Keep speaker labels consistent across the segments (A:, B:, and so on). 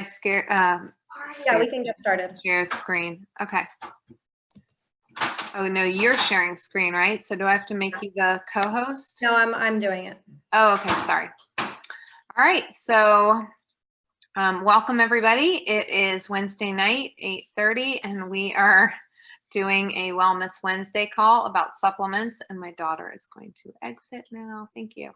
A: Yeah, we can get started.
B: Share screen. Okay. Oh no, you're sharing screen, right? So do I have to make you the co-host?
A: No, I'm doing it.
B: Oh, okay. Sorry. All right. So welcome everybody. It is Wednesday night, 8:30, and we are doing a Wellness Wednesday call about supplements. And my daughter is going to exit now. Thank you.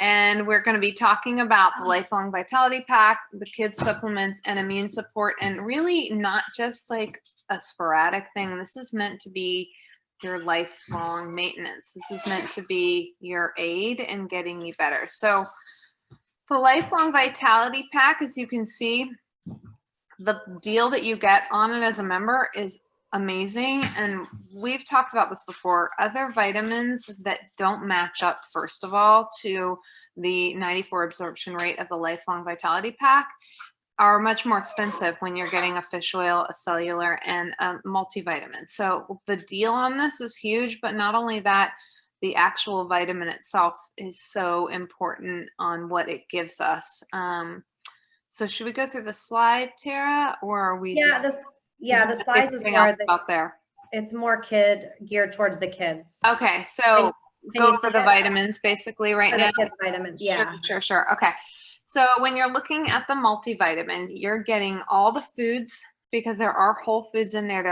B: And we're going to be talking about the Lifelong Vitality Pack, the kids supplements, and immune support, and really not just like a sporadic thing. This is meant to be your lifelong maintenance. This is meant to be your aid in getting you better. So the Lifelong Vitality Pack, as you can see, the deal that you get on it as a member is amazing. And we've talked about this before. Other vitamins that don't match up, first of all, to the 94 absorption rate of the Lifelong Vitality Pack are much more expensive when you're getting a fish oil, a cellular, and a multivitamin. So the deal on this is huge, but not only that, the actual vitamin itself is so important on what it gives us. So should we go through the slide, Tara, or are we?
A: The slides is more
B: out there.
A: It's more kid geared towards the kids.
B: Okay, so go for the vitamins basically right now.
A: The kids vitamins, yeah.
B: Sure. Okay. So when you're looking at the multivitamin, you're getting all the foods because there are whole foods in there.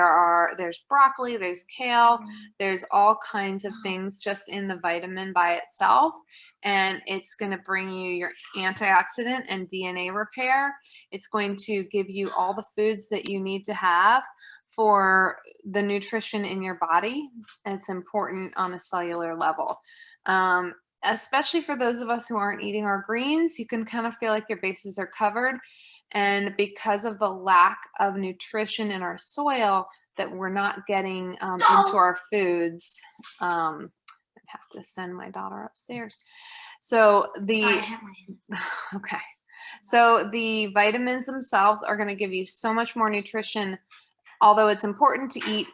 B: There's broccoli, there's kale, there's all kinds of things just in the vitamin by itself. And it's going to bring you your antioxidant and DNA repair. It's going to give you all the foods that you need to have for the nutrition in your body. It's important on a cellular level. Especially for those of us who aren't eating our greens, you can kind of feel like your bases are covered. And because of the lack of nutrition in our soil that we're not getting into our foods, I have to send my daughter upstairs. So okay. So the vitamins themselves are going to give you so much more nutrition, although it's important to eat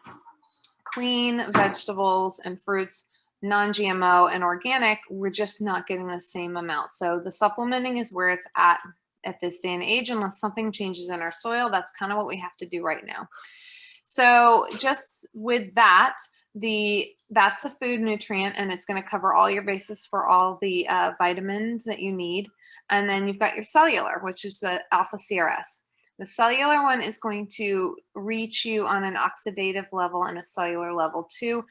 B: clean vegetables and fruits, non-GMO and organic, we're just not getting the same amount. So the supplementing is where it's at this day and age, unless something changes in our soil. That's kind of what we have to do right now. So just with that, that's a food nutrient, and it's going to cover all your bases for all the vitamins that you need. And then you've got your cellular, which is the alpha CRS. The cellular one is going to reach you on an oxidative level and a cellular level too,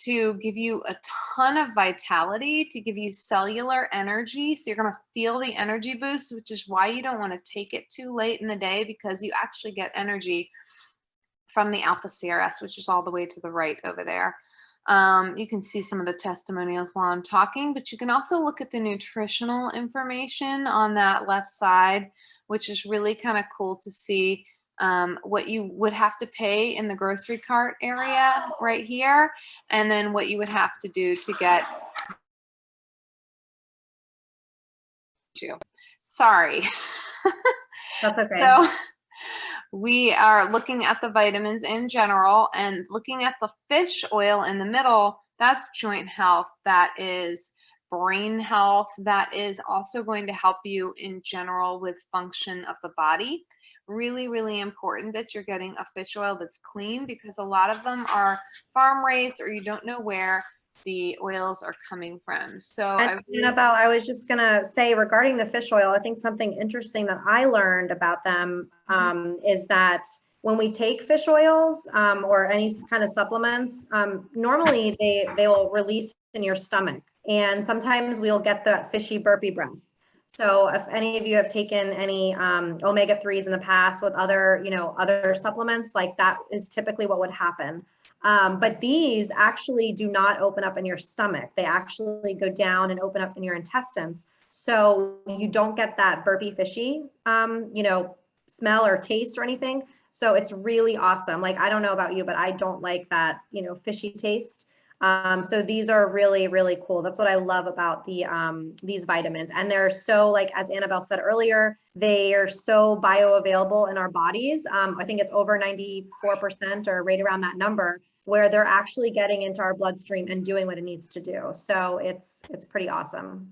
B: to give you a ton of vitality, to give you cellular energy. So you're going to feel the energy boost, which is why you don't want to take it too late in the day, because you actually get energy from the alpha CRS, which is all the way to the right over there. You can see some of the testimonials while I'm talking, but you can also look at the nutritional information on that left side, which is really kind of cool to see what you would have to pay in the grocery cart area right here, and then what you would have to do to get. Sorry.
A: That's okay.
B: So we are looking at the vitamins in general and looking at the fish oil in the middle. That's joint health. That is brain health. That is also going to help you in general with function of the body. Really, really important that you're getting a fish oil that's clean, because a lot of them are farm raised, or you don't know where the oils are coming from. So
A: Annabelle, I was just gonna say regarding the fish oil, I think something interesting that I learned about them is that when we take fish oils or any kind of supplements, normally they will release in your stomach, and sometimes we'll get that fishy burpy breath. So if any of you have taken any omega-3s in the past with other supplements, like that is typically what would happen. But these actually do not open up in your stomach. They actually go down and open up in your intestines. So you don't get that burpy fishy, smell or taste or anything. So it's really awesome. Like, I don't know about you, but I don't like that, fishy taste. So these are really, really cool. That's what I love about these vitamins. And they're so, like, as Annabelle said earlier, they are so bioavailable in our bodies. I think it's over 94% or right around that number, where they're actually getting into our bloodstream and doing what it needs to do. So it's pretty awesome.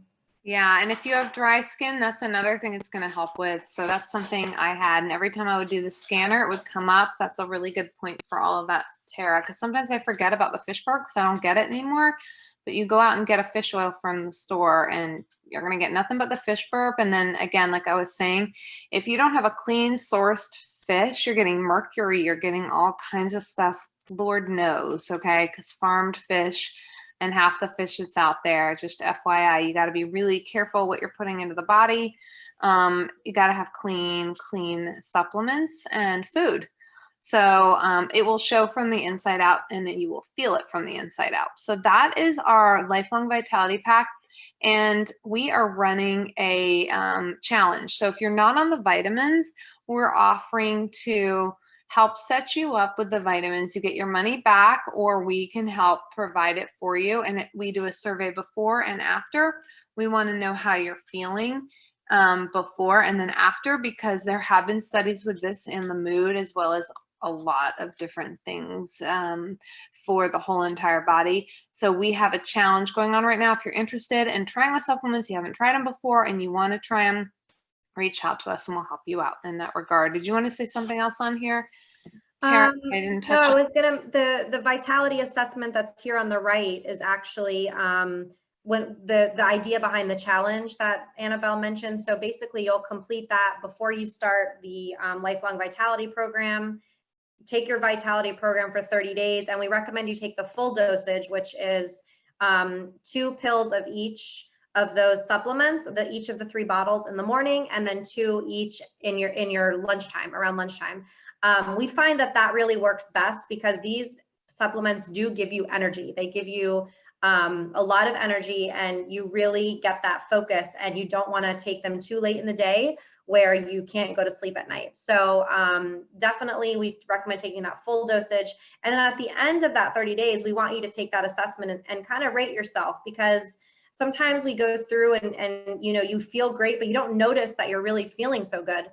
B: Yeah, and if you have dry skin, that's another thing it's going to help with. So that's something I had, and every time I would do the scanner, it would come up. That's a really good point for all of that, Tara, because sometimes I forget about the fish burp because I don't get it anymore. But you go out and get a fish oil from the store, and you're going to get nothing but the fish burp. And then again, like I was saying, if you don't have a clean sourced fish, you're getting mercury, you're getting all kinds of stuff. Lord knows, okay? Because farmed fish and half the fish that's out there, just FYI, you got to be really careful what you're putting into the body. You got to have clean supplements and food. So it will show from the inside out, and then you will feel it from the inside out. So that is our Lifelong Vitality Pack. And we are running a challenge. So if you're not on the vitamins, we're offering to help set you up with the vitamins. You get your money back, or we can help provide it for you. And we do a survey before and after. We want to know how you're feeling before and then after, because there have been studies with this in the mood as well as a lot of different things for the whole entire body. So we have a challenge going on right now. If you're interested in trying the supplements, you haven't tried them before and you want to try them, reach out to us and we'll help you out in that regard. Did you want to say something else on here, Tara? I didn't touch
A: no,
B: on.
A: I was gonna, the vitality assessment that's here on the right is actually when the idea behind the challenge that Annabelle mentioned. So basically you'll complete that before you start the Lifelong Vitality Program. Take your vitality program for 30 days, and we recommend you take the full dosage, which is 2 pills of each of those supplements, each of the 3 bottles in the morning, and then 2 each in your lunchtime, around lunchtime. We find that really works best because these supplements do give you energy. They give you a lot of energy, and you really get that focus, and you don't want to take them too late in the day where you can't go to sleep at night. So definitely we recommend taking that full dosage. And then at the end of that 30 days, we want you to take that assessment and kind of rate yourself, because sometimes we go through and you know, you feel great, but you don't notice that you're really feeling so good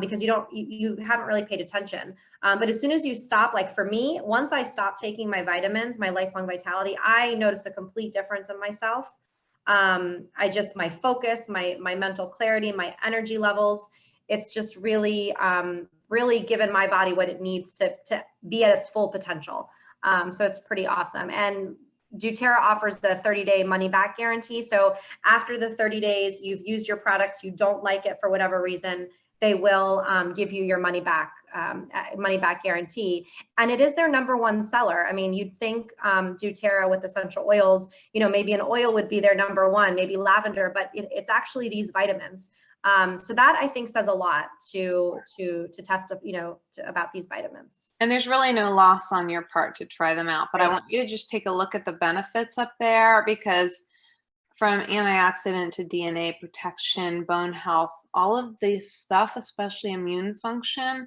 A: because you haven't really paid attention. But as soon as you stop, like for me, once I stopped taking my vitamins, my Lifelong Vitality, I noticed a complete difference in myself. My focus, my mental clarity, my energy levels, it's just really, really given my body what it needs to be at its full potential. So it's pretty awesome. And doTERRA offers the 30-day money back guarantee. So after the 30 days, you've used your products, you don't like it for whatever reason, they will give you your money back guarantee. And it is their #1 seller. I mean, you'd think doTERRA with essential oils, you know, maybe an oil would be their #1, maybe lavender, but it's actually these vitamins. So that I think says a lot to test, you know, about these vitamins.
B: And there's really no loss on your part to try them out, but I want you to just take a look at the benefits up there, because from antioxidant to DNA protection, bone health, all of this stuff, especially immune function,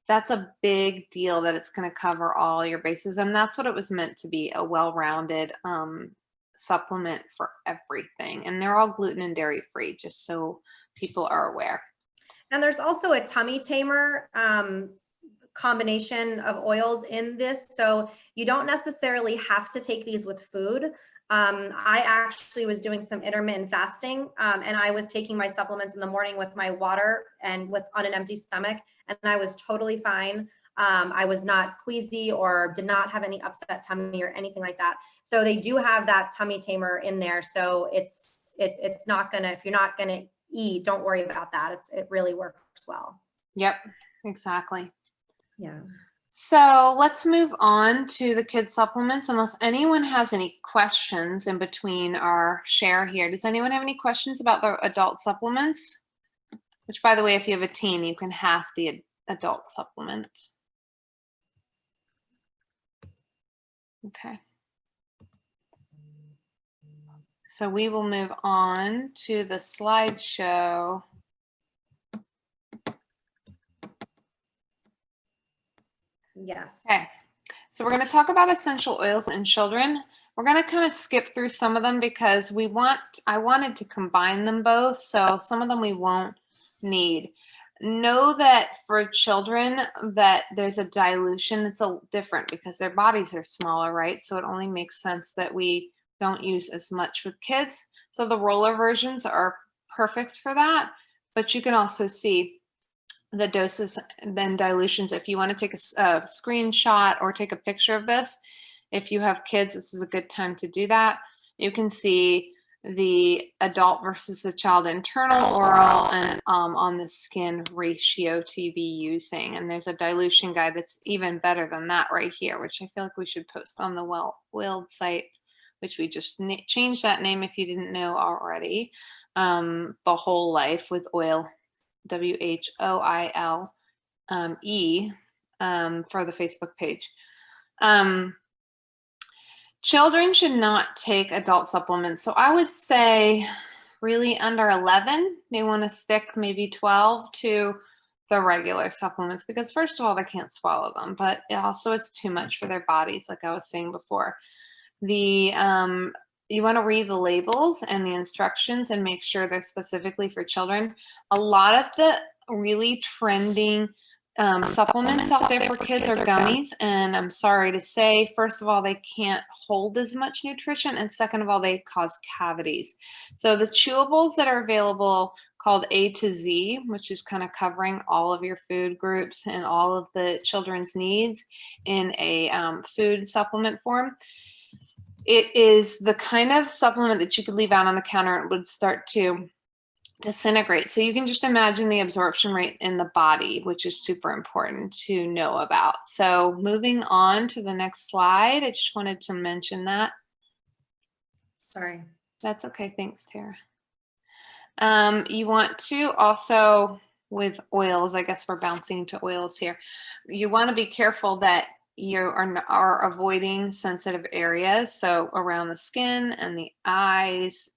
B: that's a big deal that it's going to cover all your bases. And that's what it was meant to be, a well-rounded supplement for everything. And they're all gluten and dairy free, just so people are aware.
A: And there's also a tummy tamer combination of oils in this. So you don't necessarily have to take these with food. I actually was doing some intermittent fasting and I was taking my supplements in the morning with my water and on an empty stomach, and I was totally fine. I was not queasy or did not have any upset tummy or anything like that. So they do have that tummy tamer in there. So it's not gonna, if you're not gonna eat, don't worry about that. It really works well.
B: Yep, exactly.
A: Yeah.
B: So let's move on to the kids supplements, unless anyone has any questions in between our share here. Does anyone have any questions about the adult supplements? Which, by the way, if you have a teen, you can have the adult supplement. Okay. So we will move on to the slideshow.
A: Yes.
B: Okay. So we're going to talk about essential oils in children. We're going to kind of skip through some of them because I wanted to combine them both. So some of them we won't need. Know that for children that there's a dilution. It's different because their bodies are smaller, right? So it only makes sense that we don't use as much with kids. So the roller versions are perfect for that. But you can also see the doses and then dilutions. If you want to take a screenshot or take a picture of this, if you have kids, this is a good time to do that. You can see the adult versus the child internal, oral, and on the skin ratio to be using. And there's a dilution guide that's even better than that right here, which I feel like we should post on the Whiled site, which we just changed that name if you didn't know already. The Whole Life with Oil, WHOILE, for the Facebook page. Children should not take adult supplements. So I would say really under 11, they want to stick maybe 12 to the regular supplements, because first of all, they can't swallow them, but also it's too much for their bodies, like I was saying before. You want to read the labels and the instructions and make sure they're specifically for children. A lot of the really trending supplements out there for kids are gummies, and I'm sorry to say, first of all, they can't hold as much nutrition, and second of all, they cause cavities. So the chewables that are available, called A to Z, which is kind of covering all of your food groups and all of the children's needs in a food supplement form, it is the kind of supplement that you could leave out on the counter and it would start to disintegrate. So you can just imagine the absorption rate in the body, which is super important to know about. So moving on to the next slide, I just wanted to mention that.
A: Sorry.
B: That's okay. Thanks, Tara. You want to also, with oils, I guess we're bouncing to oils here. You want to be careful that you are avoiding sensitive areas. So around the skin and the eyes,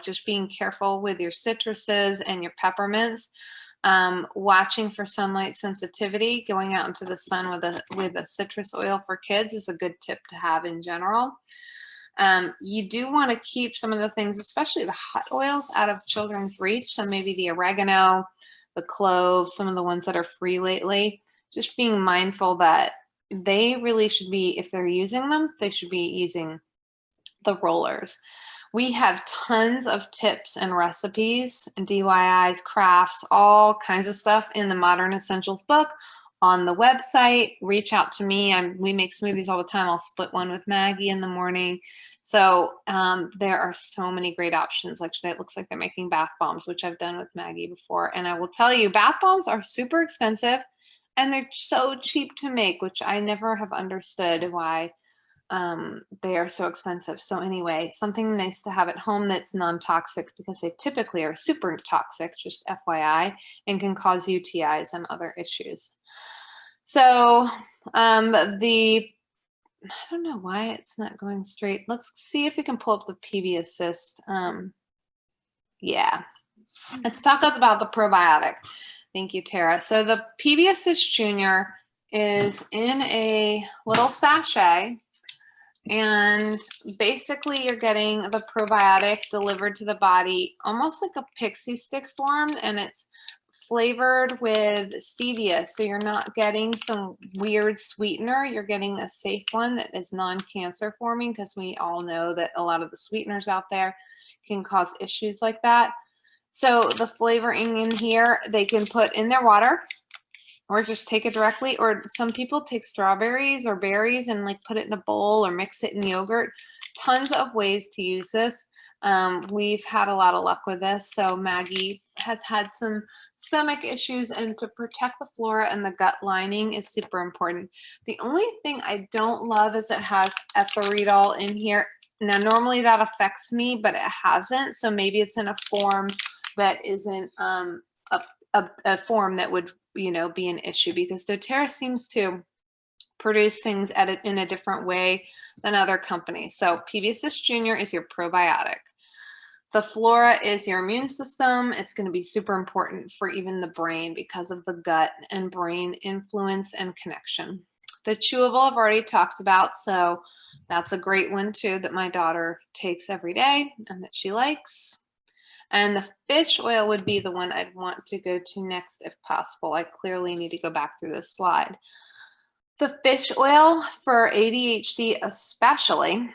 B: just being careful with your citruses and your peppermints. Watching for sunlight sensitivity. Going out into the sun with a citrus oil for kids is a good tip to have in general. You do want to keep some of the things, especially the hot oils, out of children's reach. So maybe the oregano, the cloves, some of the ones that are free lately. Just being mindful that they really should be, if they're using them, they should be using the rollers. We have tons of tips and recipes and DIYs, crafts, all kinds of stuff in the Modern Essentials book on the website. Reach out to me. We make smoothies all the time. I'll split one with Maggie in the morning. So there are so many great options. Actually, it looks like they're making bath bombs, which I've done with Maggie before. And I will tell you, bath bombs are super expensive and they're so cheap to make, which I never have understood why they are so expensive. So anyway, something nice to have at home that's non-toxic, because they typically are super toxic, just FYI, and can cause UTIs and other issues. So I don't know why it's not going straight. Let's see if we can pull up the PB Assist. Yeah, let's talk about the probiotic. Thank you, Tara. So the PB Assist Junior is in a little sachet, and basically you're getting the probiotic delivered to the body almost like a pixie stick form, and it's flavored with stevia. So you're not getting some weird sweetener. You're getting a safe one that is non-cancer forming, because we all know that a lot of the sweeteners out there can cause issues like that. So the flavoring in here, they can put in their water or just take it directly. Or some people take strawberries or berries and like put it in a bowl or mix it in yogurt. Tons of ways to use this. We've had a lot of luck with this. So Maggie has had some stomach issues, and to protect the flora and the gut lining is super important. The only thing I don't love is it has erythritol in here. Now, normally that affects me, but it hasn't. So maybe it's in a form that isn't a form that would, be an issue, because doTERRA seems to produce things in a different way than other companies. So PB Assist Junior is your probiotic. The flora is your immune system. It's going to be super important for even the brain because of the gut and brain influence and connection. The chewable I've already talked about, so that's a great one too that my daughter takes every day and that she likes. And the fish oil would be the one I'd want to go to next if possible. I clearly need to go back through this slide. The fish oil for ADHD especially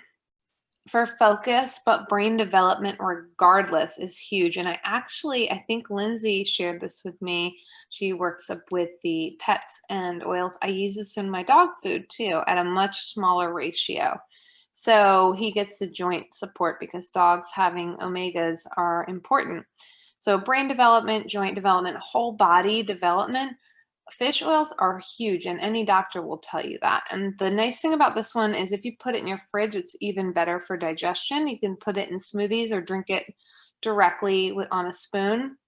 B: for focus, but brain development regardless is huge. And I think Lindsay shared this with me. She works up with the pets and oils. I use this in my dog food too at a much smaller ratio. So he gets the joint support because dogs having omegas are important. So brain development, joint development, whole body development. Fish oils are huge, and any doctor will tell you that. And the nice thing about this one is if you put it in your fridge, it's even better for digestion. You can put it in smoothies or drink it directly on a spoon.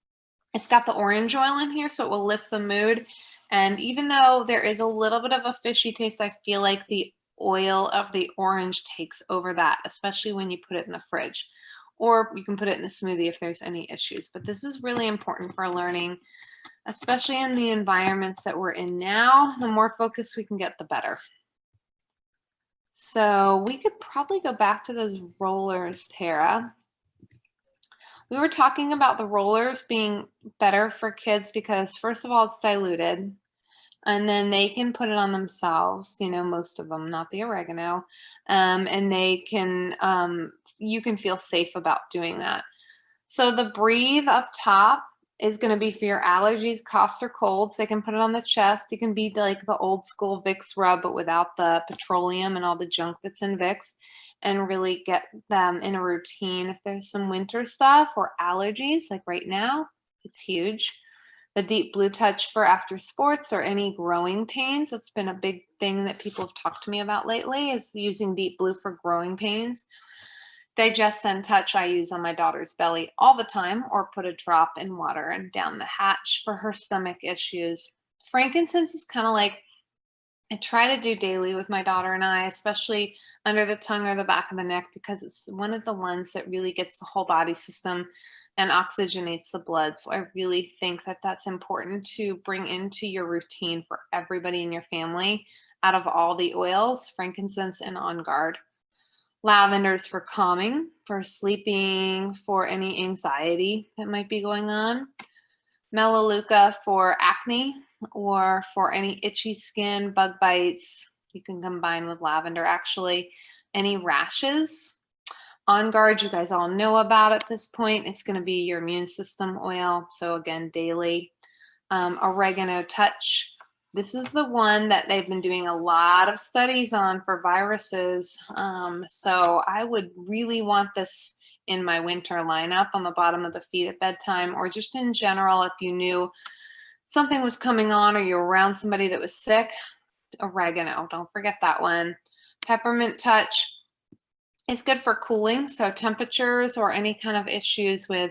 B: It's got the orange oil in here, so it will lift the mood. And even though there is a little bit of a fishy taste, I feel like the oil of the orange takes over that, especially when you put it in the fridge. Or you can put it in a smoothie if there's any issues. But this is really important for learning, especially in the environments that we're in now. The more focus we can get, the better. So we could probably go back to those rollers, Tara. We were talking about the rollers being better for kids because, first of all, it's diluted. And then they can put it on themselves, most of them, not the oregano. And they can, you can feel safe about doing that. So the Breathe up top is going to be for your allergies, coughs, or colds. They can put it on the chest. You can be like the old school Vicks rub, but without the petroleum and all the junk that's in Vicks, and really get them in a routine. If there's some winter stuff or allergies, like right now, it's huge. The Deep Blue Touch for after sports or any growing pains. That's been a big thing that people have talked to me about lately, is using Deep Blue for growing pains. Digest and Touch I use on my daughter's belly all the time, or put a drop in water and down the hatch for her stomach issues. Frankincense is kind of like I try to do daily with my daughter and I, especially under the tongue or the back of the neck, because it's one of the ones that really gets the whole body system and oxygenates the blood. So I really think that that's important to bring into your routine for everybody in your family. Out of all the oils, frankincense and On Guard. Lavenders for calming, for sleeping, for any anxiety that might be going on. Melaleuca for acne or for any itchy skin, bug bites. You can combine with lavender actually. Any rashes. On Guard, you guys all know about at this point. It's going to be your immune system oil. So again, daily. Oregano Touch. This is the one that they've been doing a lot of studies on for viruses. So I would really want this in my winter lineup on the bottom of the feet at bedtime, or just in general, if you knew something was coming on or you're around somebody that was sick. Oregano, don't forget that one. Peppermint Touch is good for cooling, so temperatures or any kind of issues with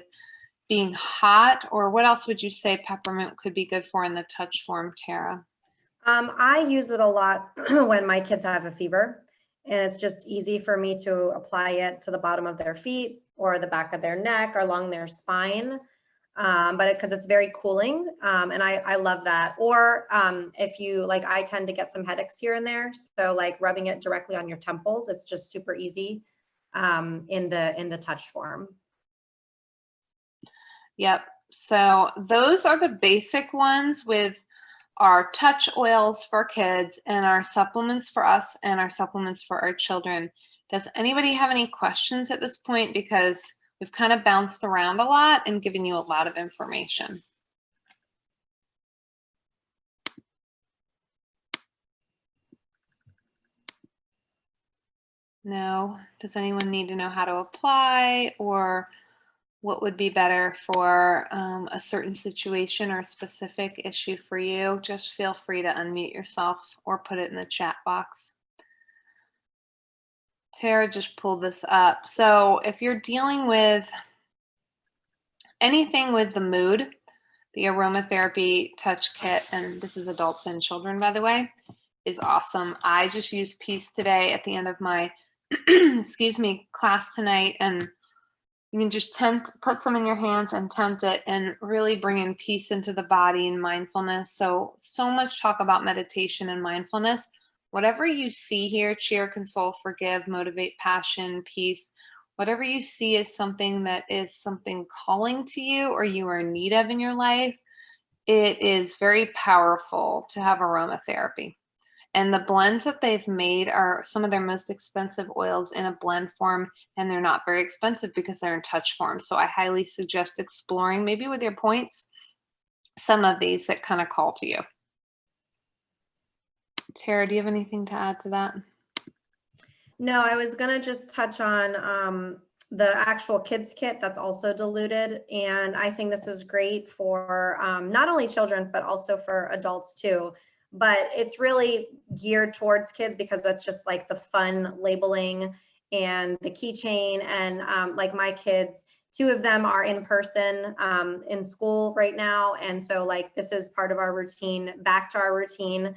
B: being hot. Or what else would you say peppermint could be good for in the touch form, Tara?
A: I use it a lot when my kids have a fever, and it's just easy for me to apply it to the bottom of their feet or the back of their neck or along their spine. But because it's very cooling, and I love that. Or if you like, I tend to get some headaches here and there, so like rubbing it directly on your temples, it's just super easy in the touch form.
B: Yep. So those are the basic ones with our touch oils for kids and our supplements for us and our supplements for our children. Does anybody have any questions at this point? Because we've kind of bounced around a lot and given you a lot of information. No? Does anyone need to know how to apply, or what would be better for a certain situation or a specific issue for you? Just feel free to unmute yourself or put it in the chat box. Tara just pulled this up. So if you're dealing with anything with the mood, the aromatherapy touch kit, and this is adults and children, by the way, is awesome. I just used Peace today at the end of my excuse me, class tonight, and you can just put some in your hands and tent it and really bring in peace into the body and mindfulness. So much talk about meditation and mindfulness. Whatever you see here, cheer, console, forgive, motivate, passion, peace, whatever you see is something that is something calling to you or you are in need of in your life, it is very powerful to have aromatherapy. And the blends that they've made are some of their most expensive oils in a blend form, and they're not very expensive because they're in touch form. So I highly suggest exploring, maybe with your points, some of these that kind of call to you. Tara, do you have anything to add to that?
A: No, I was gonna just touch on the actual kids kit that's also diluted. And I think this is great for not only children, but also for adults too. But it's really geared towards kids because that's just like the fun labeling and the keychain. And like my kids, 2 of them are in person in school right now. And so like this is part of our routine, back to our routine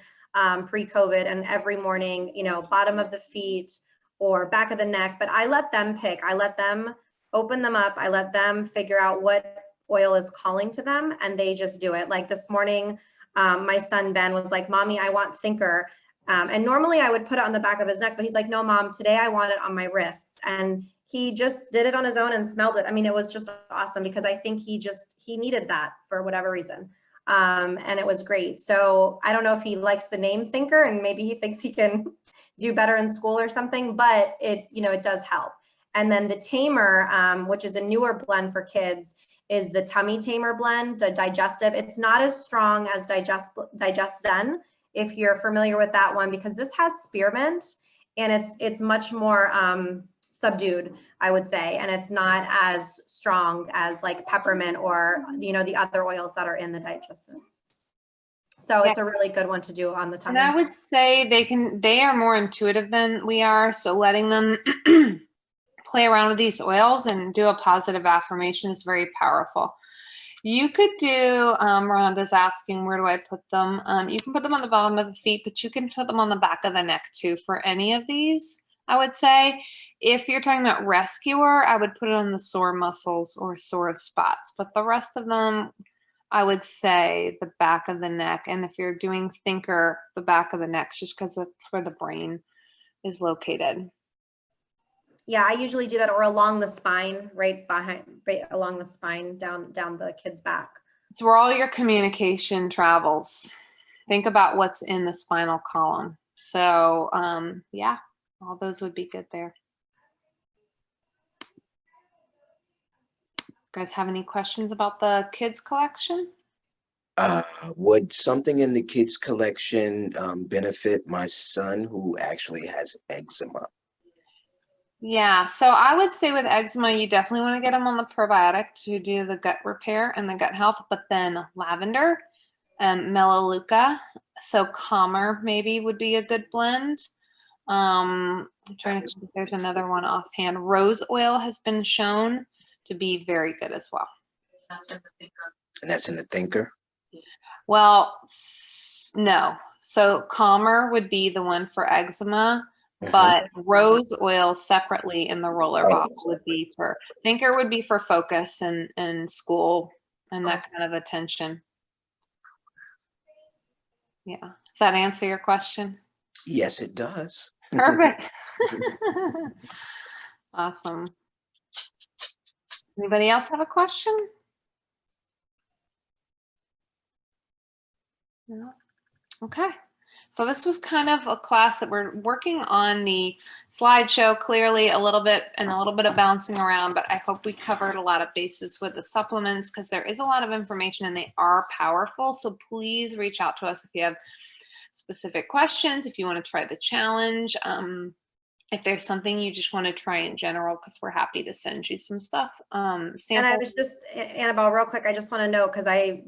A: pre-COVID, and every morning, you know, bottom of the feet or back of the neck, but I let them pick. I let them open them up. I let them figure out what oil is calling to them, and they just do it. Like this morning, my son Ben was like, "Mommy, I want Thinker." And normally I would put it on the back of his neck, but he's like, "No, Mom, today I want it on my wrists." And he just did it on his own and smelled it. I mean, it was just awesome because I think he needed that for whatever reason. And it was great. So I don't know if he likes the name Thinker and maybe he thinks he can do better in school or something, but it, you know, it does help. And then the Tamer, which is a newer blend for kids, is the Tummy Tamer blend, the digestive. It's not as strong as Digest Zen, if you're familiar with that one, because this has spearmint and it's much more subdued, I would say, and it's not as strong as like peppermint or, you know, the other oils that are in the digestives. So it's a really good one to do on the tummy.
B: And I would say they are more intuitive than we are. So letting them play around with these oils and do a positive affirmation is very powerful. You could do, Rhonda's asking, where do I put them? You can put them on the bottom of the feet, but you can put them on the back of the neck too for any of these, I would say. If you're talking about rescuer, I would put it on the sore muscles or sore spots, but the rest of them, I would say the back of the neck. And if you're doing Thinker, the back of the neck, just because that's where the brain is located.
A: Yeah, I usually do that, or along the spine, right along the spine, down the kid's back.
B: It's where all your communication travels. Think about what's in the spinal column. So yeah, all those would be good there. You guys have any questions about the kids collection?
C: Would something in the kids collection benefit my son who actually has eczema?
B: Yeah, so I would say with eczema, you definitely want to get them on the probiotic to do the gut repair and the gut health, but then lavender and melaleuca, so calmer maybe would be a good blend. I'm trying to think if there's another one offhand. Rose oil has been shown to be very good as well.
C: And that's in the Thinker?
B: Well, no. So calmer would be the one for eczema. But rose oil separately in the roller bottle would be for, Thinker would be for focus and school and that kind of attention. Yeah. Does that answer your question?
C: Yes, it does.
B: Perfect. Awesome. Anybody else have a question? No? Okay. So this was kind of a class that we're working on the slideshow clearly a little bit and a little bit of bouncing around, but I hope we covered a lot of bases with the supplements because there is a lot of information and they are powerful. So please reach out to us if you have specific questions, if you want to try the challenge, if there's something you just want to try in general, because we're happy to send you some stuff.
A: And I was just, Annabelle, real quick, I just want to know, because I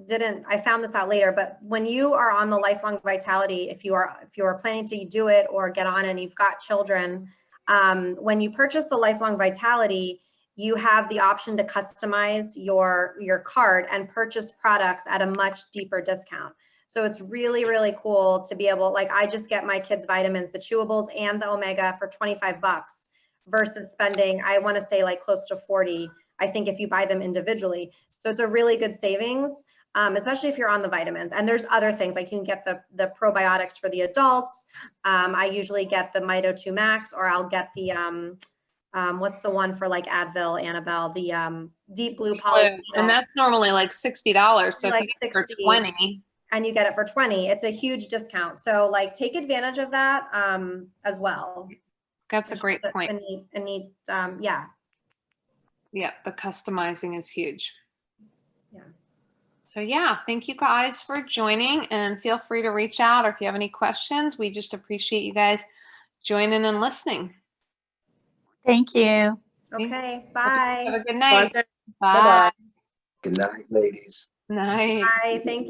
A: found this out later, but when you are on the Lifelong Vitality, if you are planning to do it or get on and you've got children, when you purchase the Lifelong Vitality, you have the option to customize your cart and purchase products at a much deeper discount. So it's really, really cool to be able, like I just get my kids' vitamins, the chewables and the Omega for 25 bucks versus spending, I want to say like close to 40, I think if you buy them individually. So it's a really good savings, especially if you're on the vitamins. And there's other things like you can get the probiotics for the adults. I usually get the Mito 2 Max, or I'll get the, what's the one for like Advil, Annabelle, the Deep Blue Poly.
B: And that's normally like $60. So
A: like
B: if you get for
A: 60.
B: 20.
A: and you get it for 20. It's a huge discount. So like take advantage of that as well.
B: That's a
A: It's
B: great
A: just
B: point.
A: a neat, yeah.
B: Yeah, the customizing is huge.
A: Yeah.
B: So yeah, thank you guys for joining, and feel free to reach out or if you have any questions. We just appreciate you guys joining and listening.
D: Thank you.
A: Okay,
B: Have
A: bye.
B: a good night.
E: Bye.
B: Bye.
E: Bye-bye.
C: Good night, ladies.
B: Night.
A: Bye, thank you.